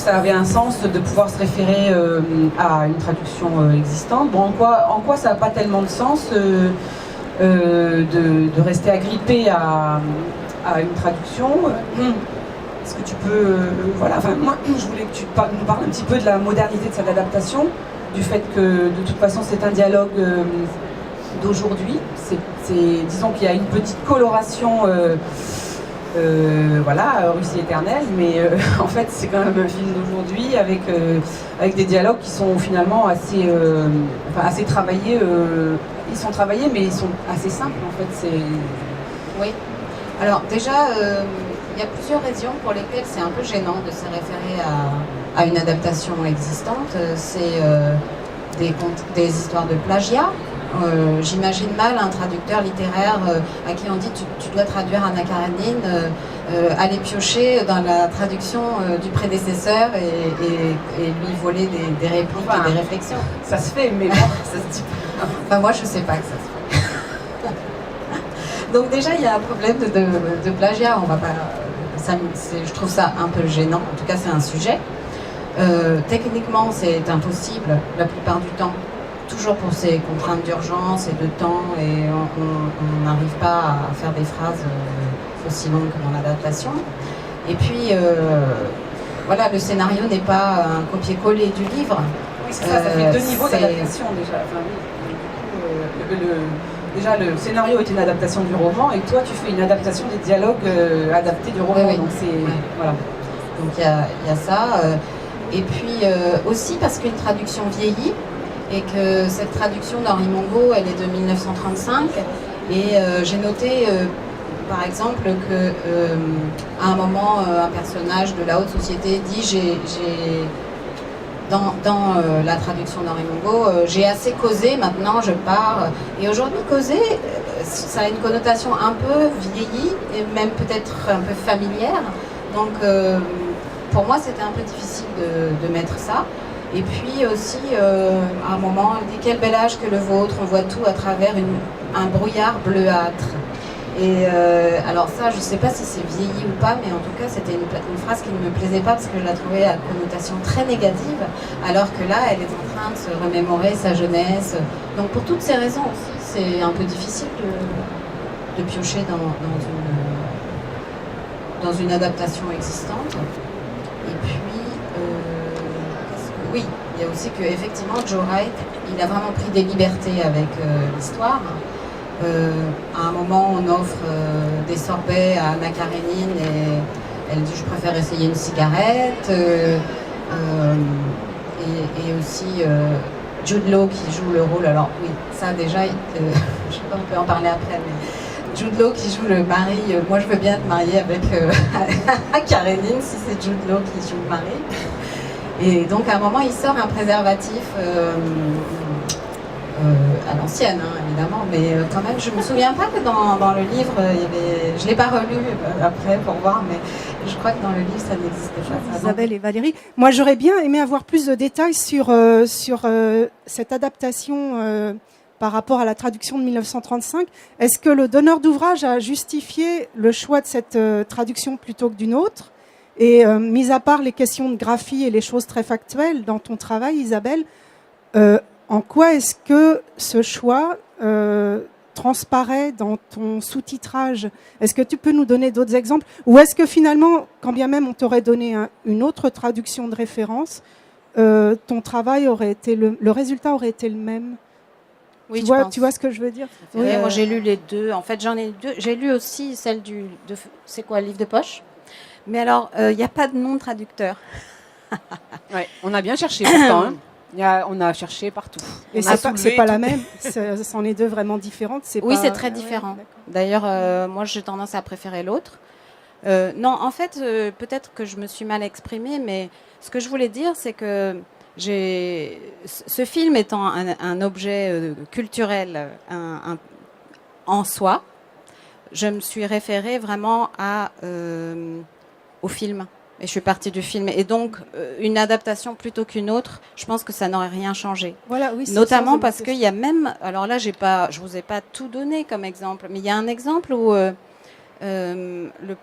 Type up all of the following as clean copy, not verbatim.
ça avait un sens de pouvoir se référer à une traduction existante. Bon, en quoi ça n'a pas tellement de sens de rester agrippé à une traduction? Est-ce que tu peux... voilà, enfin, moi, je voulais que tu nous parles un petit peu de la modernité de cette adaptation, du fait que, de toute façon, c'est un dialogue d'aujourd'hui. Disons qu'il y a une petite coloration... voilà, Russie éternelle, mais en fait c'est quand même un film d'aujourd'hui avec des dialogues qui sont finalement assez travaillés. Ils sont travaillés, mais ils sont assez simples en fait. Oui. Alors déjà, il y a plusieurs raisons pour lesquelles c'est un peu gênant de se référer à une adaptation existante. C'est des histoires de plagiat. J'imagine mal un traducteur littéraire à qui on dit tu dois traduire Anna Karenine, aller piocher dans la traduction du prédécesseur et lui voler des répliques et des réflexions. Ça se fait, mais bon, ça se dit pas. Enfin, moi, je sais pas que ça se fait. Donc déjà, il y a un problème de plagiat. On va pas, je trouve ça un peu gênant. En tout cas, c'est un sujet. Techniquement, c'est impossible la plupart du temps. Toujours pour ces contraintes d'urgence et de temps, et on n'arrive pas à faire des phrases aussi longues que dans l'adaptation. Et puis, voilà, le scénario n'est pas un copier-coller du livre. Oui, c'est ça, ça fait deux niveaux d'adaptation déjà. Enfin, oui, déjà, le scénario est une adaptation du roman, et toi, tu fais une adaptation des dialogues adaptés du roman. Oui, donc voilà. Donc il y a ça. Et puis aussi parce qu'une traduction vieillit, et que cette traduction d'Henri Mongo, elle est de 1935, et j'ai noté par exemple que à un moment un personnage de la haute société dit dans la traduction d'Henri Mongo, j'ai assez causé, maintenant je pars. Et aujourd'hui causer, ça a une connotation un peu vieillie et même peut-être un peu familière, donc pour moi c'était un peu difficile de mettre ça. Et puis aussi, à un moment, il dit « Quel bel âge que le vôtre, on voit tout à travers un brouillard bleuâtre ». Et alors ça, je ne sais pas si c'est vieilli ou pas, mais en tout cas, c'était une phrase qui ne me plaisait pas parce que je la trouvais à connotation très négative, alors que là, elle est en train de se remémorer sa jeunesse. Donc pour toutes ces raisons aussi, c'est un peu difficile de piocher dans une adaptation existante. Et puis... oui, il y a aussi qu'effectivement, Joe Wright, il a vraiment pris des libertés avec l'histoire. À un moment, on offre des sorbets à Anna Karenine et elle dit « je préfère essayer une cigarette ». Et aussi Jude Law qui joue le rôle. Alors oui, ça déjà, je ne sais pas, on peut en parler après, mais Jude Law qui joue le mari, moi je veux bien être mariée avec Karenine si c'est Jude Law qui joue le mari. Et donc à un moment il sort un préservatif à l'ancienne évidemment, mais quand même je me souviens pas que dans le livre il y avait, je l'ai pas relu après pour voir, mais je crois que dans le livre ça n'existait pas. Isabelle et Valérie, moi j'aurais bien aimé avoir plus de détails sur cette adaptation par rapport à la traduction de 1935. Est-ce que le donneur d'ouvrage a justifié le choix de cette traduction plutôt que d'une autre? Et mis à part les questions de graphie et les choses très factuelles dans ton travail, Isabelle, en quoi est-ce que ce choix transparaît dans ton sous-titrage? Est-ce que tu peux nous donner d'autres exemples? Ou est-ce que finalement, quand bien même on t'aurait donné une autre traduction de référence, ton travail aurait été le résultat aurait été le même? Oui, tu vois ce que je veux dire? Oui, moi j'ai lu les deux. En fait, j'en ai deux. J'ai lu aussi celle c'est quoi, le livre de poche? Mais alors, il n'y a pas de nom de traducteur. Ouais, on a bien cherché pourtant. On a cherché partout. Et c'est pas la même. C'en est deux vraiment différentes. Oui, c'est très différent. D'ailleurs, moi, j'ai tendance à préférer l'autre. Non, en fait, peut-être que je me suis mal exprimée, mais ce que je voulais dire, c'est que ce film étant un objet culturel en soi, je me suis référée vraiment au film. Et je suis partie du film. Et donc, une adaptation plutôt qu'une autre, je pense que ça n'aurait rien changé. Voilà, oui, notamment parce qu'il y a même... Alors là, je vous ai pas tout donné comme exemple, mais il y a un exemple où un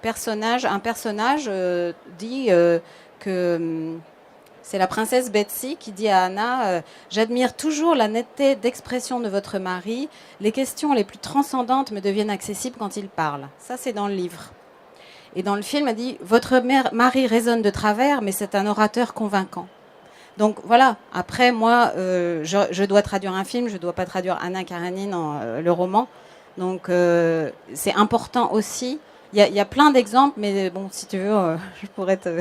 personnage dit que C'est la princesse Betsy qui dit à Anna j'admire toujours la netteté d'expression de votre mari. Les questions les plus transcendantes me deviennent accessibles quand il parle. Ça, c'est dans le livre. Et dans le film, elle dit votre mari raisonne de travers, mais c'est un orateur convaincant. Donc voilà, après moi, je dois traduire un film, je ne dois pas traduire Anna Karenine, le roman. Donc c'est important aussi. Il y a plein d'exemples, mais bon, si tu veux, je pourrais te...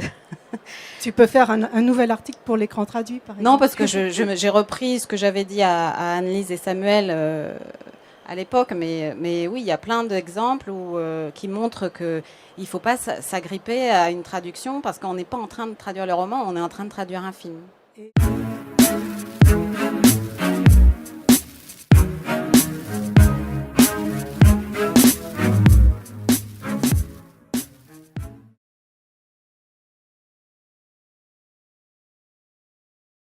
Tu peux faire un nouvel article pour l'écran traduit, par exemple. Non, parce que j'ai repris ce que j'avais dit à Anne-Lise et Samuel à l'époque, mais oui, il y a plein d'exemples qui montrent qu'il ne faut pas s'agripper à une traduction, parce qu'on n'est pas en train de traduire le roman, on est en train de traduire un film.